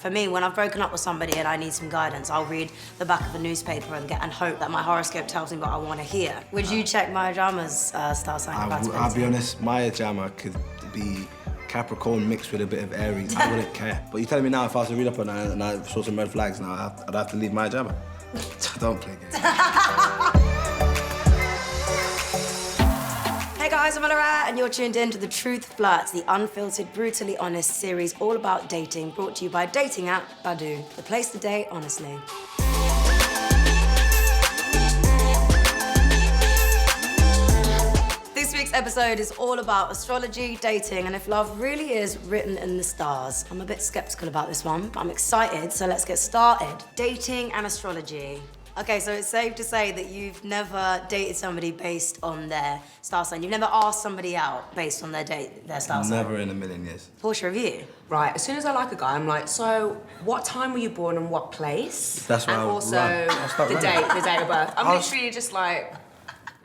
For me, when I've broken up with somebody and I need some guidance, I'll read the back of a newspaper and hope that my horoscope tells me what I want to hear. Would you check my drama's star sign compatibility? I'll be honest, my drama could be Capricorn mixed with a bit of Aries. I wouldn't care. But you're telling me now if I was to read up on that and I saw some red flags now, I'd have to leave my drama? Don't play games. Hey guys, I'm Ella Eyre, and you're tuned in to the Truth Flirts, the unfiltered, brutally honest series all about dating, brought to you by dating app Badoo, the place to date honestly. This week's episode is all about astrology, dating, and if love really is written in the stars. I'm a bit skeptical about this one, but I'm excited, so let's get started. Dating and astrology. Okay, so it's safe to say that you've never dated somebody based on their star sign. You've never asked somebody out based on their star sign. Never in a million years. Portia, have you? Right, as soon as I like a guy, I'm like, so what time were you born and what place? That's what and I'll also run. the date of birth. I'm literally just like.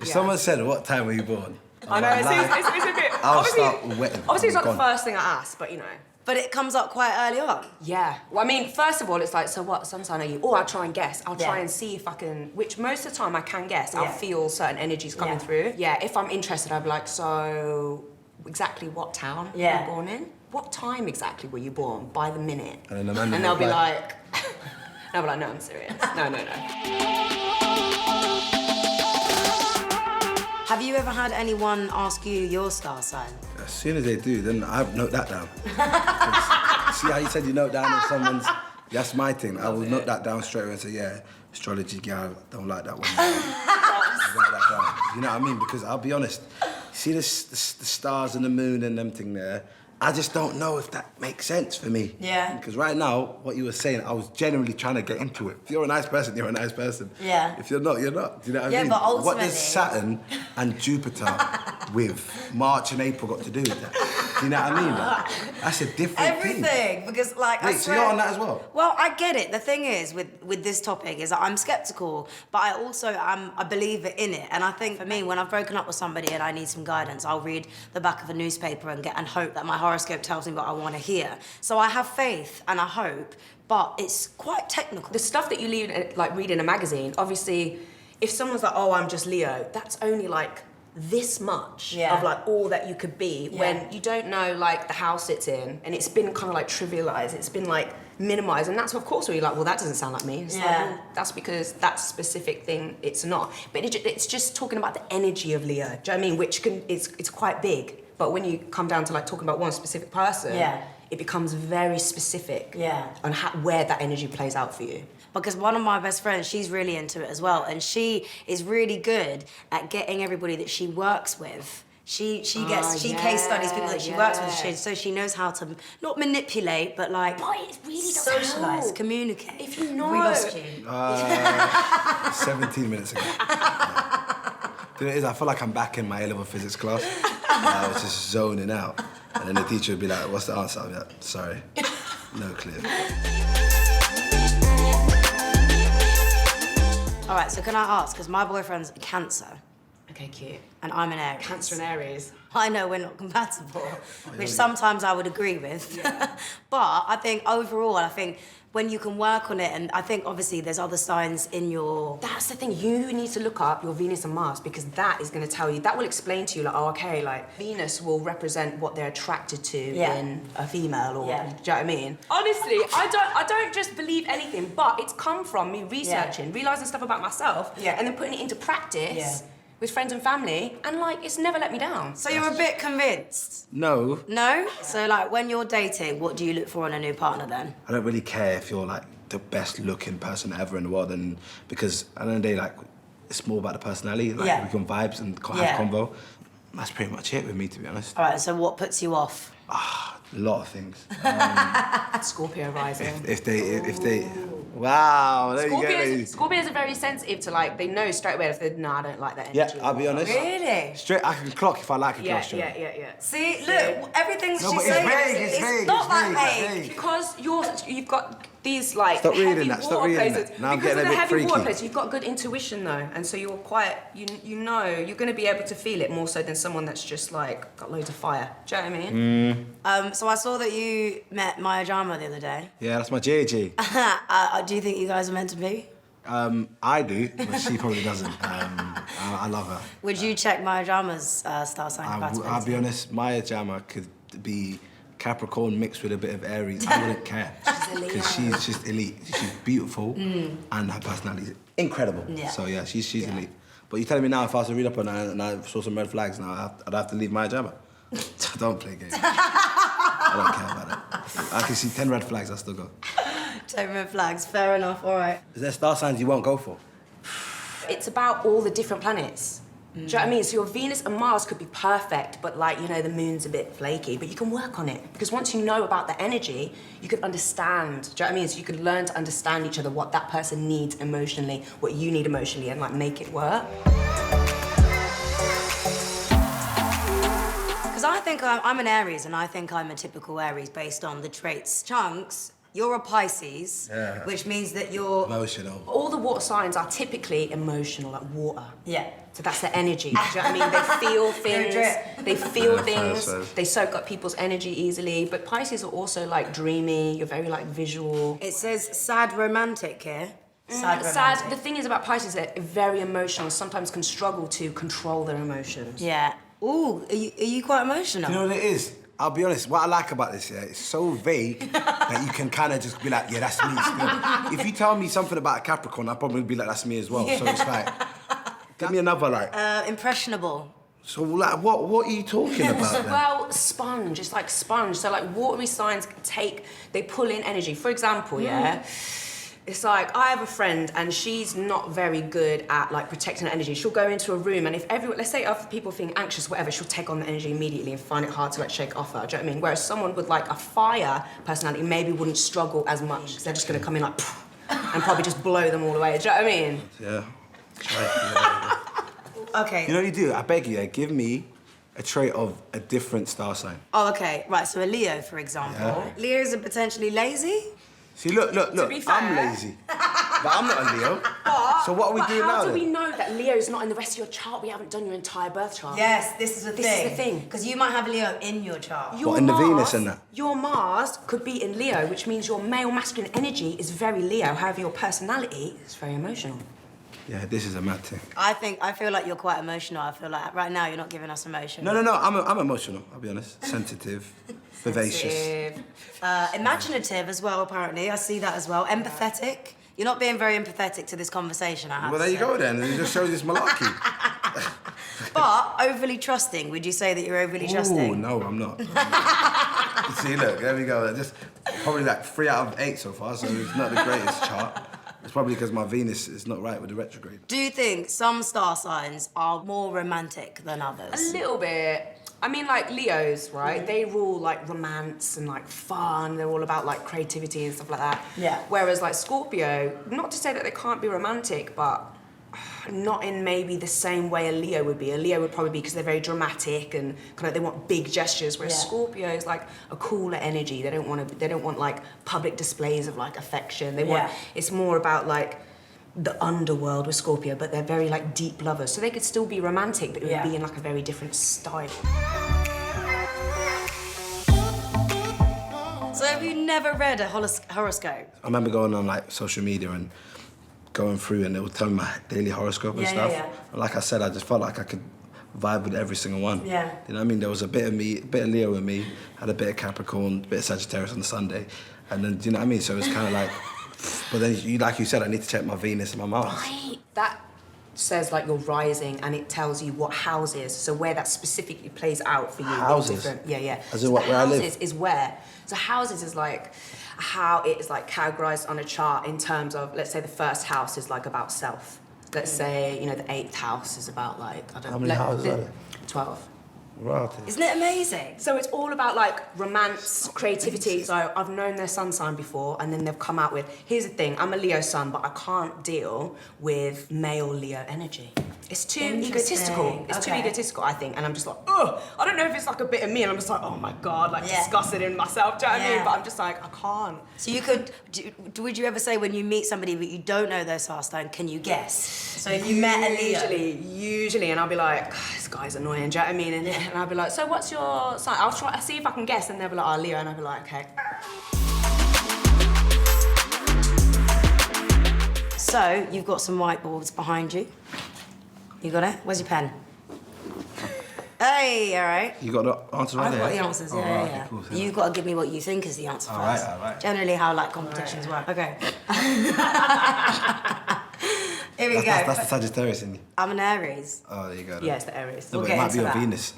If someone said, "What time were you born?" I know it's a bit. I'll start wetting. Obviously, it's not the first thing I ask, but you know. But it comes up quite early on. Yeah. Well, I mean, first of all, it's like, so what sun sign are you? Oh, I'll try and guess. I'll try and see if I can, which most of the time I can guess. I'll feel certain energies coming through. Yeah, if I'm interested, I'll be like, so exactly what town were you born in? What time exactly were you born? By the minute. And then they'll be like, no, I'm serious. No. Have you ever had anyone ask you your star sign? As soon as they do, then I note that down. See how you said you note down someone's... That's my thing. I will note that down straight away and say, yeah, astrology, girl, don't like that one. Write that down. You know what I mean? Because I'll be honest, see the stars and the moon and them thing there, I just don't know if that makes sense for me. Yeah. Because right now, what you were saying, I was genuinely trying to get into it. If you're a nice person, you're a nice person. Yeah. If you're not, you're not. Do you know what I mean? Yeah, but ultimately... What does Saturn and Jupiter with March and April got to do with that? Do you know what I mean? Like, that's a different thing. Everything, because like, I Wait, swear... so you're on that as well? Well, I get it. The thing is, with this topic, is that I'm skeptical, but I also am a believer in it. And I think for me, when I've broken up with somebody and I need some guidance, I'll read the back of a newspaper and hope that my horoscope tells me what I want to hear. So I have faith and I hope, but it's quite technical. The stuff that you read in a magazine, obviously, if someone's like, oh, I'm just Leo, that's only like this much of like all that you could be when you don't know like the house it's in, and it's been kind of like trivialized, it's been like minimized, and that's of course where you're like, well, that doesn't sound like me. It's like, well, that's because that specific thing it's not. But it's just talking about the energy of Leo. Do you know what I mean? Which it's quite big, but when you come down to like talking about one specific person, it becomes very specific on where that energy plays out for you. Because one of my best friends, she's really into it as well, and she is really good at getting everybody that she works with. She case studies people that she works with, so she knows how to not manipulate, but like it really does socialize, help. Communicate. If you know. We lost you. 17 minutes ago. The thing is, I feel like I'm back in my A-level physics class. I was just zoning out, and then the teacher would be like, "What's the answer?" I'd be like, "Sorry, no clue." All right, so can I ask, because my boyfriend's a Cancer. Okay, cute. And I'm an Aries. Cancer and Aries. I know we're not compatible, which sometimes I would agree with. But I think overall, when you can work on it, and I think obviously there's other signs in your... That's the thing, you need to look up your Venus and Mars, because that is going to tell you, that will explain to you like, oh, okay, like Venus will represent what they're attracted to in a female, or do you know what I mean? Honestly, I don't just believe anything, but it's come from me researching, realising stuff about myself, and then putting it into practice with friends and family, and like, it's never let me down. So you're a bit convinced? No. No? So like, when you're dating, what do you look for in a new partner then? I don't really care if you're like the best looking person ever in the world, and because at the end of the day, like, it's more about the personality, like we can vibes and have convo. That's pretty much it with me, to be honest. All right, so what puts you off? A lot of things. Scorpio rising. If they Wow, there you go. Scorpios are very sensitive to like, they know straight away if they're, nah, I don't like that energy. Yeah, I'll be honest. Really? Straight, I can clock if I like a girl straight. Yeah. See, look, everything No, she's but saying it's vague, is not that it's vague. vague. Because you've got these like Stop heavy reading that, stop water reading places. that. Now I'm because getting of a the bit heavy freaky. water places, you've got good intuition though, and so you're quite, you know, you're going to be able to feel it more so than someone that's just like got loads of fire. Do you know what I mean? So I saw that you met Maya Jama the other day. Yeah, that's my JJ. Do you think you guys are meant to be? I do, but she probably doesn't. I love her. Would you check Maya Jama's star sign compatibility? I'll be honest, Maya Jama could be Capricorn mixed with a bit of Aries. I wouldn't care. Because she's just elite. She's beautiful and her personality is incredible. Yeah. So yeah, she's elite. But you're telling me now if I was to read up on her and I saw some red flags now, I'd have to leave Maya Jama? Don't play games. I don't care about that. I can see 10 red flags, I still go. 10 red flags, fair enough, all right. Is there star signs you won't go for? It's about all the different planets. Do you know what I mean? So your Venus and Mars could be perfect, but like, you know, the moon's a bit flaky, but you can work on it. Because once you know about the energy, you can understand. Do you know what I mean? So you can learn to understand each other, what that person needs emotionally, what you need emotionally, and like make it work. Because I think I'm an Aries, and I think I'm a typical Aries based on the traits. Chunkz, you're a Pisces, which means that you're... Emotional. All the water signs are typically emotional, like water. Yeah. So that's the energy. Do you know what I mean? They feel things. They feel things. First. They soak up people's energy easily. But Pisces are also like dreamy. You're very like visual. It says sad romantic here. Sad Sad. romantic. The thing is about Pisces, they're very emotional. Sometimes can struggle to control their emotions. Yeah. Ooh, are you quite emotional? You know what it is? I'll be honest, what I like about this, yeah, it's so vague that you can kind of just be like, yeah, that's me still. If you tell me something about a Capricorn, I'll probably be like, that's me as well. So it's like, give me another like. Impressionable. So like, what are you talking about then? Well, sponge. It's like sponge. So like watery signs they pull in energy. For example, yeah. It's like, I have a friend and she's not very good at like protecting her energy. She'll go into a room and if let's say other people feeling anxious, whatever, she'll take on the energy immediately and find it hard to like shake off her. Do you know what I mean? Whereas someone with like a fire personality maybe wouldn't struggle as much because they're just gonna come in like and probably just blow them all away. Do you know what I mean? Yeah. Try it. Okay. You know what you do? I beg you, give me a trait of a different star sign. Oh, okay. Right, so a Leo, for example. Yeah. Leos are potentially lazy? See, look, be fair- I'm lazy. But I'm not a Leo. So what are we doing now How do then? we know that Leo's not in the rest of your chart? We haven't done your entire birth chart. Yes, this is the thing. This is the thing. Because you might have Leo in your chart. Your What, in the Mars- Venus and that? Your Mars could be in Leo, which means your male masculine energy is very Leo. However, your personality is very emotional. Yeah, this is a mad thing. I feel like you're quite emotional. I feel like right now you're not giving us emotion. No, I'm emotional, I'll be honest. Sensitive, vivacious. Imaginative as well, apparently. I see that as well. Empathetic. You're not being very empathetic to this conversation, I have Well, to there you say. go then. It just shows this malarkey. But overly trusting. Would you say that you're overly trusting? Ooh, no, I'm not. See, look, there we go. Just probably like 3 out of 8 so far, so it's not the greatest chart. It's probably because my Venus is not right with the retrograde. Do you think some star signs are more romantic than A others? little bit. I mean, like Leos, right? They rule like romance and like fun. They're all about like creativity and stuff like that. Yeah. Whereas like Scorpio, not to say that they can't be romantic, but not in maybe the same way a Leo would be. A Leo would probably be because they're very dramatic and kind of they want big gestures. Whereas Scorpio is like a cooler energy. They don't want like public displays of like affection. They want. It's more about like the underworld with Scorpio, but they're very like deep lovers. So they could still be romantic, but it would be in like a very different style. So have you never read a horoscope? I remember going on like social media and going through and they would tell me my daily horoscope and stuff. And like I said, I just felt like I could vibe with every single one. Yeah. You know what I mean? There was a bit of me, a bit of Leo in me, had a bit of Capricorn, a bit of Sagittarius on the Sunday. And then, do you know what I mean? So it was kind of like, but then, like you said, I need to check my Venus and my Mars. Right. That says like you're rising and it tells you what houses, so where that specifically plays out for you. Houses? Yeah. As in So what, the where I live? houses is where. So houses is like how it is like categorized on a chart in terms of, let's say the first house is like about self. Let's say, you know, the 8th house is about like, I don't know. How many houses are there? 12. Right. Isn't it amazing? So it's all about like romance, creativity. So I've known their sun sign before, and then they've come out with, here's the thing, I'm a Leo sun, but I can't deal with male Leo energy. It's too egotistical. It's too egotistical, I think. And I'm just like, ugh. I don't know if it's like a bit of me, and I'm just like, oh my God, like disgusted in myself, do you know what I mean? But I'm just like, I can't. So you could, would you ever say when you meet somebody but you don't know their star sign, can you guess? So if you met a Leo. Usually, and I'll be like, this guy's annoying, do you know what I mean? And I'll be like, so what's your sign? I'll see if I can guess, and they'll be like, oh, Leo, and I'll be like, okay. So you've got some whiteboards behind you. You got it? Where's your pen? Hey, all right. You got the answer right there? I've got the answers, yeah. Cool, You've got to give me what you think is the answer first. All right. Generally how like competitions work. Okay. Here we go. That's the Sagittarius in you. I'm an Aries. Oh, there you go. Yeah, it's the Aries. No, We'll but it get might be into your that. Venus.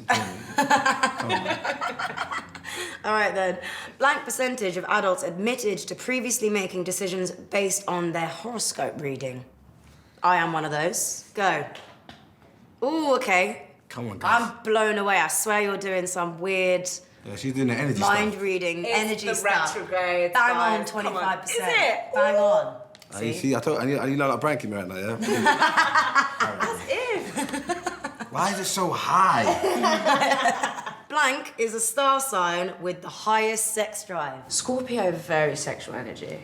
All right then. Blank percentage of adults admitted to previously making decisions based on their horoscope reading. I am one of those. Go. Ooh, okay. Come on, guys. I'm blown away. I swear you're doing some weird Yeah, she's doing the energy mind stuff. reading, It's energy the stuff. retrograde Bang side. on, Come 25%. Is it? Bang on. You see, I need like pranking me right now, yeah? As if. Why is it so high? Blank is a star sign with the highest sex drive. Scorpio, very sexual energy.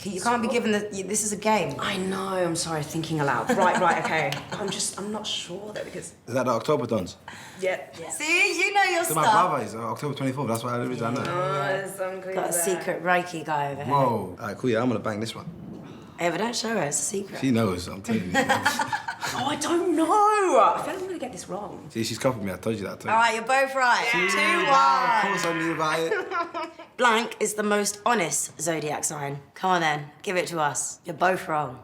You can't be given the. This is a game. I know, I'm sorry, thinking aloud. Right, okay. I'm not sure though, because... Is that the October dons? Yeah. See, you know your So stuff. my brother is October 24th, that's why I know. Got a secret Reiki guy over here. Whoa. All right, cool, yeah, I'm gonna bang this one. Hey, but don't show her, it's a secret. She knows, I'm telling you. Oh, I don't know. I feel like I'm gonna get this wrong. See, she's copied me, I told you that. All right, you're both right. 2-1. Of course I knew about it. Blank is the most honest zodiac sign. Come on then, give it to us. You're both wrong.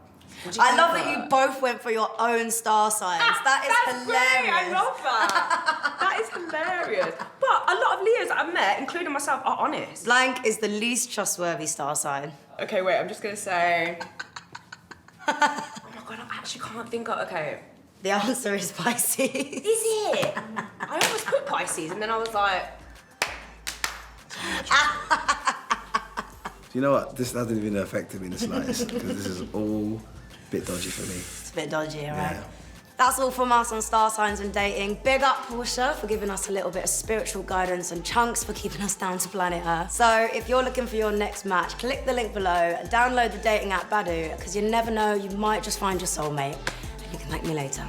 I love that you both went for your own star signs. That is That's hilarious. great. I love that. That is hilarious. But a lot of Leos that I've met, including myself, are honest. Blank is the least trustworthy star sign. Okay, wait, I'm just gonna say... oh my God, I actually can't think of... Okay. The answer is Pisces. Is it? I almost put Pisces, and then I was like... You know what? This hasn't even affected me in the slightest because this is all a bit dodgy for me. It's a bit dodgy, all right? Yeah. That's all from us on Star Signs and Dating. Big up Portia for giving us a little bit of spiritual guidance, and Chunkz for keeping us down to planet Earth. So if you're looking for your next match, click the link below and download the dating app Badoo, because you never know, you might just find your soulmate. And you can thank me later.